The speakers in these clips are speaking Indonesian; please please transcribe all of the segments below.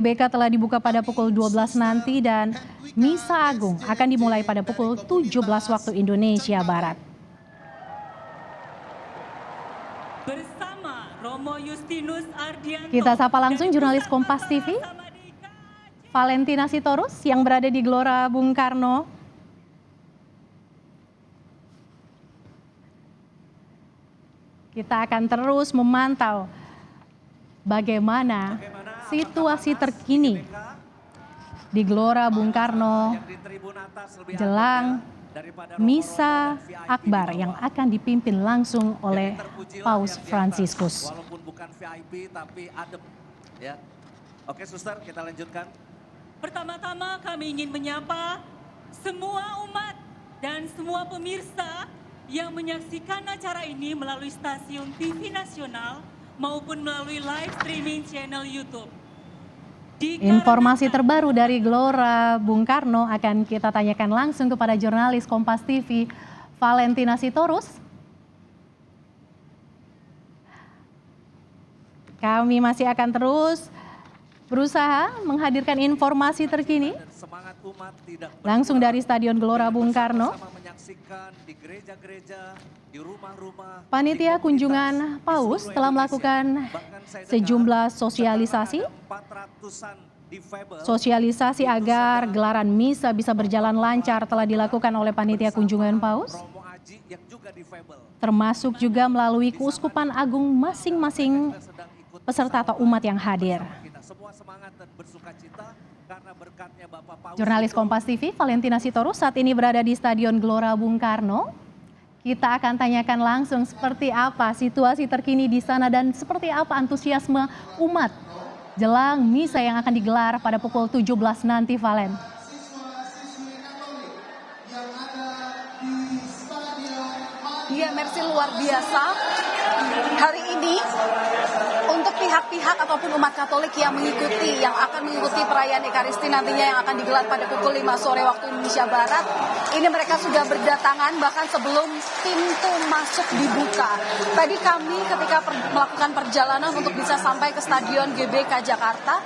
GBK telah dibuka pada pukul 12 nanti dan Misa Agung akan dimulai pada pukul 17 waktu Indonesia Barat. Bersama Romo Justinus Ardianto. Kita sapa langsung jurnalis Kompas TV, Valentina Sitorus yang berada di Gelora Bung Karno. Kita akan terus memantau bagaimana situasi terkini di Gelora Bung Karno jelang Misa Akbar yang akan dipimpin langsung oleh Paus Fransiskus. Walaupun bukan VIP tapi adem ya. Oke, Suster, kita lanjutkan. Pertama-tama kami ingin menyapa semua umat dan semua pemirsa yang menyaksikan acara ini melalui stasiun TV nasional maupun melalui live streaming channel YouTube. Informasi terbaru dari Gelora Bung Karno akan kita tanyakan langsung kepada jurnalis Kompas TV, Valentina Sitorus. Kami masih akan terus berusaha menghadirkan informasi terkini langsung dari Stadion Gelora Bung Karno. Panitia kunjungan Paus telah melakukan sejumlah sosialisasi agar gelaran misa bisa berjalan lancar telah dilakukan oleh panitia kunjungan Paus, termasuk juga melalui keuskupan agung masing-masing peserta atau umat yang hadir. Jurnalis Kompas TV Valentina Sitorus saat ini berada di Stadion Gelora Bung Karno. Kita akan tanyakan langsung seperti apa situasi terkini di sana dan seperti apa antusiasme umat jelang misa yang akan digelar pada pukul 17 nanti, Valen. Iya, Mercy, luar biasa. Hari ini untuk pihak-pihak ataupun umat Katolik yang akan mengikuti perayaan Ekaristi nantinya yang akan digelar pada pukul 5 sore waktu Indonesia Barat, ini mereka sudah berdatangan bahkan sebelum pintu masuk dibuka. Tadi kami ketika melakukan perjalanan untuk bisa sampai ke Stadion GBK Jakarta,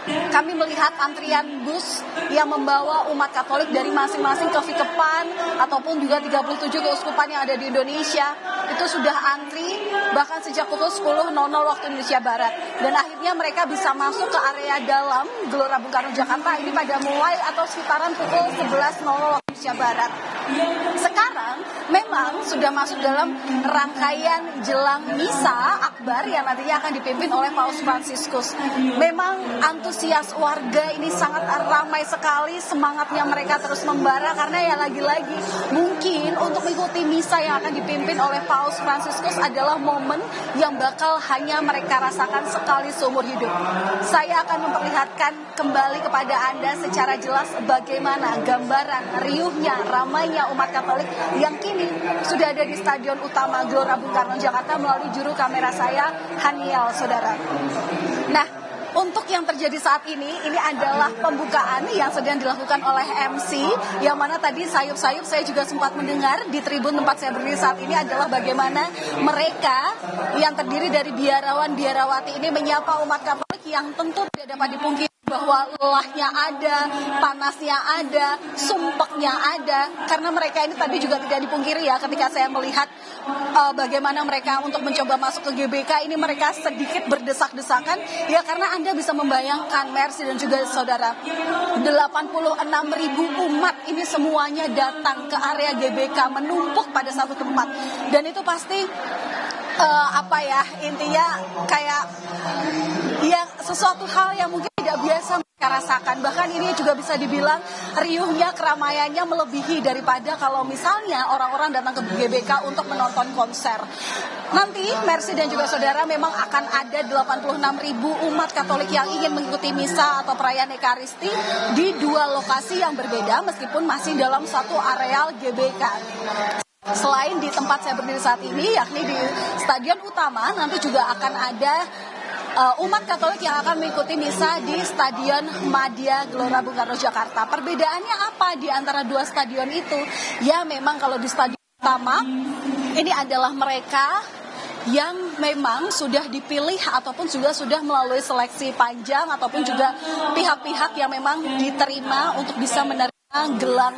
kami melihat antrian bus yang membawa umat Katolik dari masing-masing kevikepan ataupun juga 37 keuskupan yang ada di Indonesia itu sudah antri bahkan sejak pukul 10.00 waktu Indonesia Barat, dan akhirnya mereka bisa masuk ke area dalam Gelora Bung Karno Jakarta ini pada mulai atau sekitaran pukul 11.00 waktu Indonesia Barat. Sekarang memang sudah masuk dalam rangkaian jelang Misa Akbar yang nantinya akan dipimpin oleh Paus Fransiskus. Memang antusias warga ini sangat ramai sekali, semangatnya mereka terus membara karena ya lagi-lagi mungkin untuk mengikuti misa yang akan dipimpin oleh Paus Fransiskus adalah momen yang bakal hanya mereka rasakan sekali seumur hidup. Saya akan memperlihatkan kembali kepada Anda secara jelas bagaimana gambaran riuhnya, ramainya umat Katolik yang kini sudah ada di Stadion Utama Gelora Bung Karno Jakarta melalui juru kamera saya, Haniel, saudara. Nah, untuk yang terjadi saat ini adalah pembukaan yang sedang dilakukan oleh MC, yang mana tadi sayup-sayup saya juga sempat mendengar di tribun tempat saya berdiri saat ini adalah bagaimana mereka yang terdiri dari biarawan-biarawati ini menyapa umat Katolik yang tentu tidak dapat dipungkiri bahwa lelahnya ada, panasnya ada, sumpeknya ada, karena mereka ini tadi juga tidak dipungkiri ya ketika saya melihat bagaimana mereka untuk mencoba masuk ke GBK ini mereka sedikit berdesak-desakan ya, karena Anda bisa membayangkan Mercy dan juga saudara 86.000 umat ini semuanya datang ke area GBK menumpuk pada satu tempat, dan itu pasti intinya kayak ya sesuatu hal yang mungkin tidak biasa mereka rasakan. Bahkan ini juga bisa dibilang riuhnya, keramaiannya melebihi daripada kalau misalnya orang-orang datang ke GBK untuk menonton konser. Nanti Mercy dan juga saudara memang akan ada 86.000 umat Katolik yang ingin mengikuti misa atau perayaan Ekaristi di dua lokasi yang berbeda meskipun masih dalam satu areal GBK. Selain di tempat saya berdiri saat ini, yakni di Stadion Utama, nanti juga akan ada umat Katolik yang akan mengikuti misa di Stadion Madia Gelora Bung Karno Jakarta. Perbedaannya apa di antara dua stadion itu? Ya memang kalau di Stadion Utama ini adalah mereka yang memang sudah dipilih ataupun juga sudah melalui seleksi panjang ataupun juga pihak-pihak yang memang diterima untuk bisa menerima gelang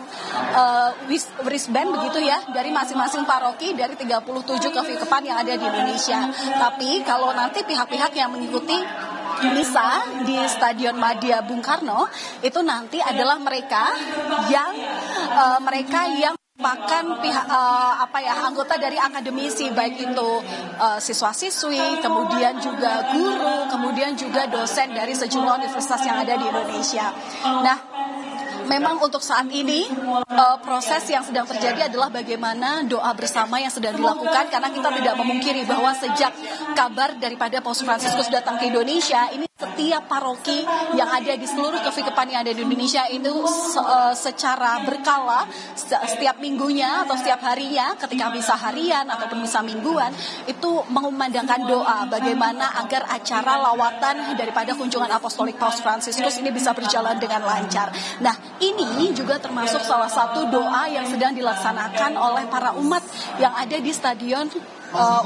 wristband begitu ya dari masing-masing paroki dari 37 kevikepan yang ada di Indonesia. Tapi kalau nanti pihak-pihak yang mengikuti misa di Stadion Madia Bung Karno itu nanti adalah mereka yang merupakan pihak anggota dari akademisi, baik itu siswa-siswi, kemudian juga guru, kemudian juga dosen dari sejumlah universitas yang ada di Indonesia. Nah, memang untuk saat ini proses yang sedang terjadi adalah bagaimana doa bersama yang sedang dilakukan, karena kita tidak memungkiri bahwa sejak kabar daripada Paus Fransiskus datang ke Indonesia, ini setiap paroki yang ada di seluruh kevikepan yang ada di Indonesia itu secara berkala setiap minggunya atau setiap harinya ketika misa harian ataupun misa mingguan itu mengumandangkan doa bagaimana agar acara lawatan daripada kunjungan apostolik Paus Fransiskus ini bisa berjalan dengan lancar. Nah, ini juga termasuk salah satu doa yang sedang dilaksanakan oleh para umat yang ada di Stadion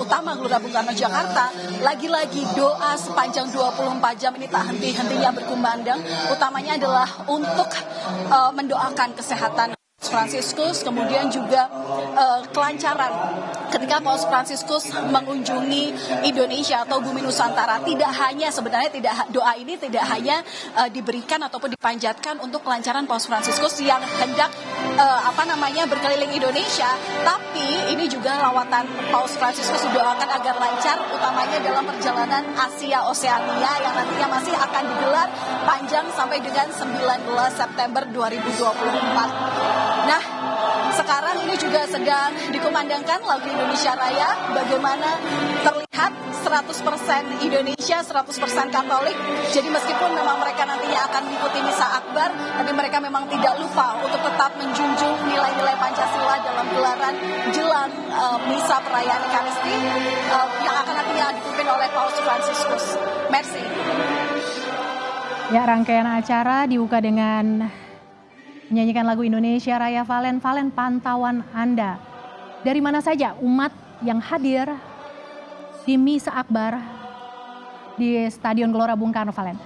Utama Gelora Bung Karno Jakarta. Lagi-lagi doa sepanjang 24 jam ini tak henti-hentinya berkumandang. Utamanya adalah untuk mendoakan kesehatan Fransiskus, kemudian juga kelancaran ketika Paus Fransiskus mengunjungi Indonesia atau bumi Nusantara. Doa ini tidak hanya diberikan ataupun dipanjatkan untuk kelancaran Paus Fransiskus yang hendak berkeliling Indonesia, tapi ini juga lawatan Paus Fransiskus didoakan agar lancar, utamanya dalam perjalanan Asia Oseania yang nantinya masih akan digelar panjang sampai dengan 19 September 2024. Nah, sekarang ini juga sedang dikumandangkan lagu Indonesia Raya, bagaimana terlihat 100% Indonesia, 100% Katolik. Jadi meskipun memang mereka nantinya akan mengikuti misa akbar, tapi mereka memang tidak lupa untuk tetap menjunjung nilai-nilai Pancasila dalam gelaran jelang misa perayaan Ekaristi yang akan nantinya dipimpin oleh Paus Fransiskus. Merci. Ya, rangkaian acara dibuka dengan menyanyikan lagu Indonesia Raya. Valen, pantauan Anda. Dari mana saja umat yang hadir di misa akbar di Stadion Gelora Bung Karno, Valen?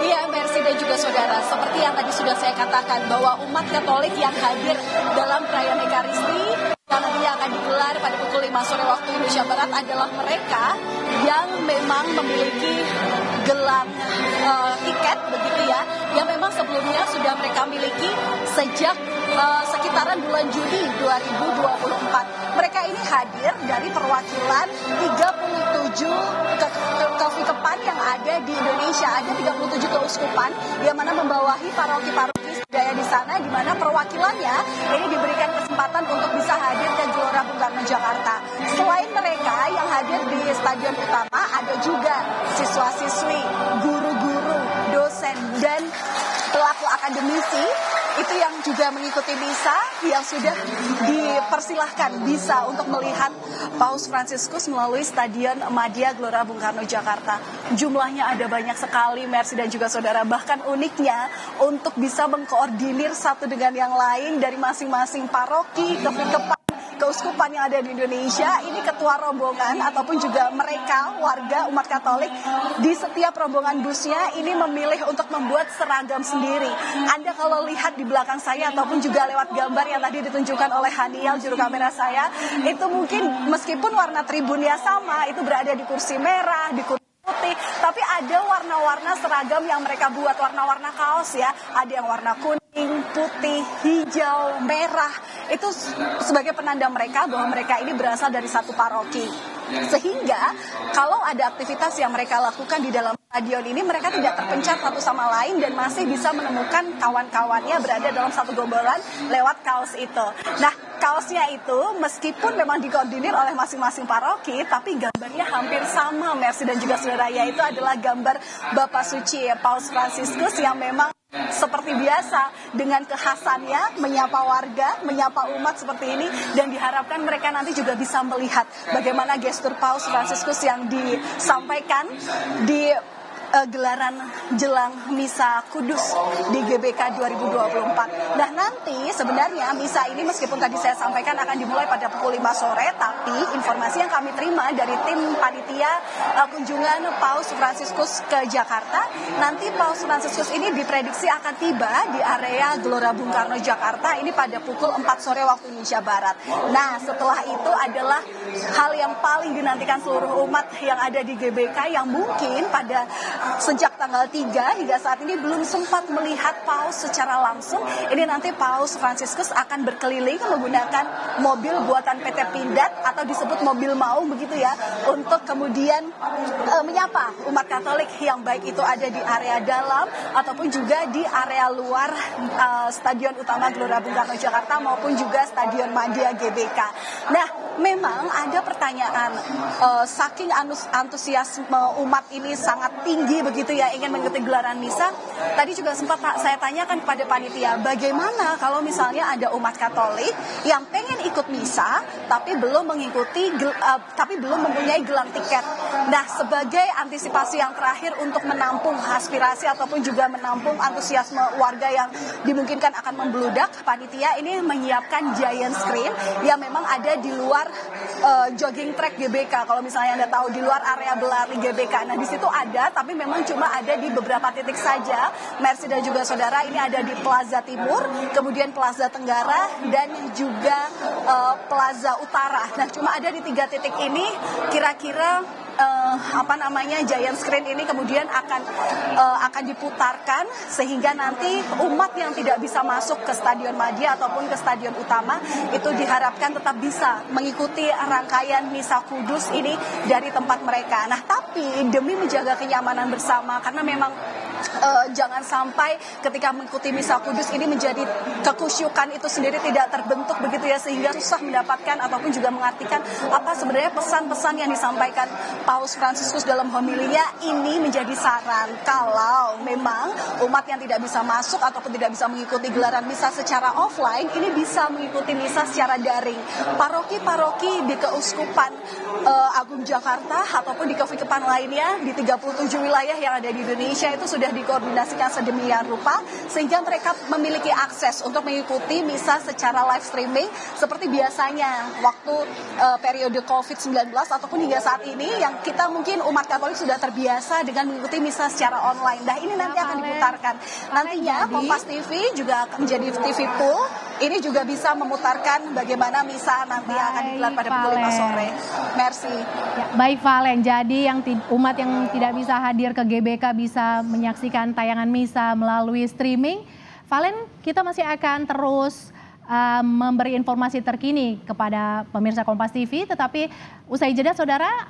Iya, Mercy dan juga saudara, seperti yang tadi sudah saya katakan bahwa umat Katolik yang hadir dalam perayaan Ekaristi yang nantinya akan digelar pada pukul 5 sore waktu Indonesia Barat adalah mereka yang memang memiliki gelang tiket begitu ya, yang memang sebelumnya sudah mereka miliki sejak sekitaran bulan Juni 2024. Mereka ini hadir dari perwakilan 37 kevikepan yang ada di Indonesia. Ada 37 keuskupan yang mana membawahi paroki-paroki daya di sana, di mana perwakilannya ini diberikan kesempatan untuk bisa hadir ke Gelora Bung Karno Jakarta. Selain mereka yang hadir di Stadion Utama, ada juga siswa-siswi, guru-guru, dosen, dan pelaku akademisi itu yang juga mengikuti misa, yang sudah dipersilahkan bisa untuk melihat Paus Fransiskus melalui Stadion Madia Gelora Bung Karno Jakarta. Jumlahnya ada banyak sekali, Mercy dan juga saudara. Bahkan uniknya untuk bisa mengkoordinir satu dengan yang lain dari masing-masing paroki, kevikepan, keuskupan yang ada di Indonesia, ini ketua rombongan ataupun juga mereka warga umat Katolik di setiap rombongan busnya ini memilih untuk membuat seragam sendiri. Anda kalau lihat di belakang saya ataupun juga lewat gambar yang tadi ditunjukkan oleh Haniel juru kamera saya, itu mungkin meskipun warna tribunnya sama, itu berada di kursi merah, di kursi putih, tapi ada warna-warna seragam yang mereka buat, warna-warna kaos ya, ada yang warna kuning, putih, hijau, merah. Itu sebagai penanda mereka bahwa mereka ini berasal dari satu paroki. Sehingga kalau ada aktivitas yang mereka lakukan di dalam stadion ini, mereka tidak terpencar satu sama lain dan masih bisa menemukan kawan-kawannya berada dalam satu gombolan lewat kaos itu. Nah, kaosnya itu meskipun memang dikoordinir oleh masing-masing paroki, tapi gambarnya hampir sama, Mercy dan juga saudara, yaitu adalah gambar Bapak Suci Paus Fransiskus yang memang seperti biasa dengan kekhasannya menyapa warga, menyapa umat seperti ini, dan diharapkan mereka nanti juga bisa melihat bagaimana gestur Paus Fransiskus yang disampaikan di gelaran jelang Misa Kudus di GBK 2024. Nah, nanti sebenarnya misa ini meskipun tadi saya sampaikan akan dimulai pada pukul 5 sore, tapi informasi yang kami terima dari tim panitia kunjungan Paus Fransiskus ke Jakarta, nanti Paus Fransiskus ini diprediksi akan tiba di area Gelora Bung Karno Jakarta ini pada pukul 4 sore waktu Indonesia Barat. Nah, setelah itu adalah hal yang paling dinantikan seluruh umat yang ada di GBK yang mungkin pada sejak tanggal 3 hingga saat ini belum sempat melihat Paus secara langsung. Ini nanti Paus Fransiskus akan berkeliling menggunakan mobil buatan PT Pindad atau disebut mobil maung begitu ya, untuk kemudian menyapa umat Katolik yang baik itu ada di area dalam ataupun juga di area luar Stadion Utama Gelora Bung Karno Jakarta maupun juga Stadion Madia GBK. Nah, memang ada pertanyaan, saking antusiasme umat ini sangat tinggi begitu ya ingin mengikuti gelaran misa. Tadi juga sempat saya tanyakan kepada panitia, bagaimana kalau misalnya ada umat Katolik yang pengen ikut misa tapi belum mengikuti tapi belum mempunyai gelang tiket. Nah, sebagai antisipasi yang terakhir untuk menampung aspirasi ataupun juga menampung antusiasme warga yang dimungkinkan akan membludak, panitia ini menyiapkan giant screen yang memang ada di luar jogging track GBK. Kalau misalnya Anda tahu di luar area berlari GBK. Nah, di situ ada, tapi memang cuma ada di beberapa titik saja. Mercy dan juga saudara, ini ada di Plaza Timur, kemudian Plaza Tenggara, dan juga Plaza Utara. Nah, cuma ada di 3 titik ini. Kira-kira giant screen ini kemudian akan diputarkan sehingga nanti umat yang tidak bisa masuk ke Stadion Madia ataupun ke Stadion Utama itu diharapkan tetap bisa mengikuti rangkaian Misa Kudus ini dari tempat mereka. Nah, tapi demi menjaga kenyamanan bersama, karena memang jangan sampai ketika mengikuti Misa Kudus ini menjadi kekusyukan itu sendiri tidak terbentuk begitu ya, sehingga susah mendapatkan ataupun juga mengartikan apa sebenarnya pesan-pesan yang disampaikan Paus Fransiskus dalam homilinya. Ini menjadi saran kalau memang umat yang tidak bisa masuk ataupun tidak bisa mengikuti gelaran misa secara offline ini bisa mengikuti misa secara daring. Paroki-paroki di Keuskupan Agung Jakarta ataupun di keuskupan lainnya di 37 wilayah yang ada di Indonesia itu sudah dikoordinasikan sedemikian rupa sehingga mereka memiliki akses untuk mengikuti misa secara live streaming seperti biasanya waktu periode COVID-19 ataupun hingga saat ini yang kita mungkin umat Katolik sudah terbiasa dengan mengikuti misa secara online. Nah, ini nanti akan diputarkan. Nantinya Kompas TV juga akan menjadi TV pool. Ini juga bisa memutarkan bagaimana misa nanti akan digelar pada pukul 5 sore. Merci. Ya, baik Valen, jadi umat yang tidak bisa hadir ke GBK bisa menyaksikan tayangan misa melalui streaming. Valen, kita masih akan terus memberi informasi terkini kepada pemirsa Kompas TV, tetapi usai jeda saudara,